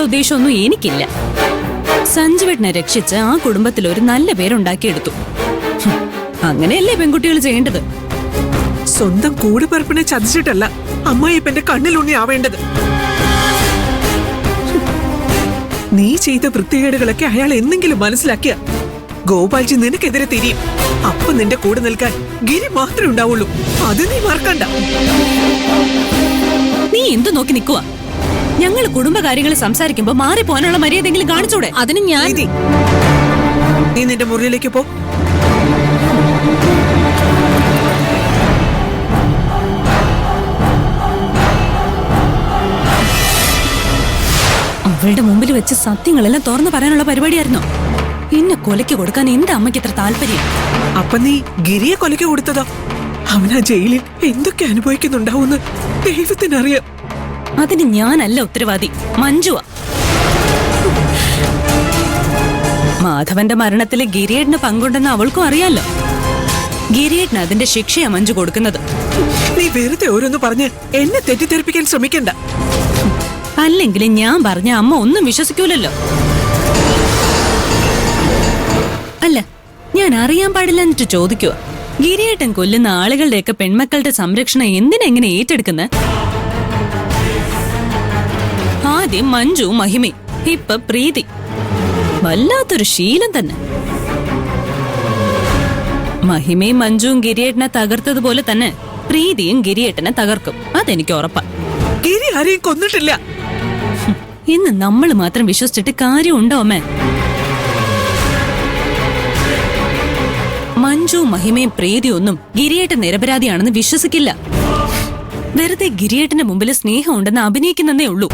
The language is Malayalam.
ഉദ്ദേശമൊന്നും എനിക്കില്ല. സഞ്ജുവേട്ടനെ രക്ഷിച്ച് ആ കുടുംബത്തിൽ ഒരു നല്ല പേരുണ്ടാക്കിയെടുത്തു. അങ്ങനെയല്ലേ പെൺകുട്ടികൾ ചെയ്യേണ്ടത്? സ്വന്തം കൂടെപ്പിറപ്പിനെ ചതിച്ചിട്ടല്ല അമ്മായിപ്പന്റെ കണ്ണിലുണ്ണി ആവേണ്ടത്. നീ ചെയ്ത വൃത്തികേടുകളൊക്കെ അയാൾ എന്തെങ്കിലും മനസ്സിലാക്കിയ ഗോപാൽജി നിനക്കെതിരെ തിരിയും. അപ്പൊ നിന്റെ കൂടെ നിൽക്കാൻ ഗിരി മാത്രമേ ഉണ്ടാവുള്ളൂ. അത് നീ മറക്കണ്ട. നീ എന്തു നോക്കി നിൽക്കുക? ഞങ്ങൾ കുടുംബകാര്യങ്ങൾ സംസാരിക്കുമ്പോ മാറിപ്പോകാനുള്ള മര്യാദയെങ്കിലും കാണിച്ചൂടെ? അതിന് ഞാൻ നീ നിന്റെ മുറിയിലേക്ക് പോ. അവളുടെ മുമ്പിൽ വെച്ച് സത്യങ്ങളെല്ലാം തുറന്നു പറയാനുള്ള പരിപാടിയായിരുന്നോ? എന്നെ കൊലയ്ക്ക് കൊടുക്കാൻ എന്റെ അമ്മയ്ക്ക് ഇത്ര താല്പര്യം. അപ്പൊ നീ ഗിരിയെ കൊലയ്ക്ക് കൊടുത്തതോ? അവനാ ജയിലിൽ എന്തൊക്കെ അനുഭവിക്കുന്നുണ്ടാവുമെന്ന് ദൈവത്തിനറിയാം. അതിന് ഞാനല്ല ഉത്തരവാദി, മഞ്ജുവാ. മാധവന്റെ മരണത്തിൽ ഗിരിയേട്ടന് പങ്കുണ്ടെന്ന് അവൾക്കും അറിയാലോ. ഗിരിയേട്ടന് അതിന്റെ ശിക്ഷയാ മഞ്ജു കൊടുക്കുന്നത്. നീ വെറുതെ ഓരോന്ന് പറഞ്ഞ് എന്നെ തെറ്റിദ്ധരിപ്പിക്കാൻ ശ്രമിക്കണ്ട. അല്ലെങ്കിലും ഞാൻ പറഞ്ഞ അമ്മ ഒന്നും വിശ്വസിക്കൂലല്ലോ. അല്ല, ഞാൻ അറിയാൻ പാടില്ല എന്നിട്ട് ചോദിക്കുക, ഗിരിയേട്ടൻ കൊല്ലുന്ന ആളുകളുടെയൊക്കെ പെൺമക്കളുടെ സംരക്ഷണം എന്തിനെങ്ങനെ ഏറ്റെടുക്കുന്ന? ആദ്യം മഞ്ജു, മഹിമ, ഇപ്പൊ പ്രീതി. വല്ലാത്തൊരു ശീലം തന്നെ. മഹിമയും മഞ്ജുവും ഗിരിയേട്ടനെ തകർത്തതുപോലെ തന്നെ പ്രീതിയും ഗിരിയേട്ടനെ തകർക്കും. അതെനിക്ക് ഉറപ്പാ. ഗിരി ആരെയും കൊന്നിട്ടില്ല. ഇന്ന് നമ്മൾ മാത്രം വിശ്വസിച്ചിട്ട് കാര്യമുണ്ടോ അമ്മേ? മഞ്ജു, മഹിമയും പ്രീതിയൊന്നും ഗിരിയേട്ടൻ നിരപരാധിയാണെന്ന് വിശ്വസിക്കില്ല. വെറുതെ ഗിരിയേട്ടന്റെ മുമ്പിൽ സ്നേഹം ഉണ്ടെന്ന് അഭിനയിക്കുന്നതേ ഉള്ളൂ.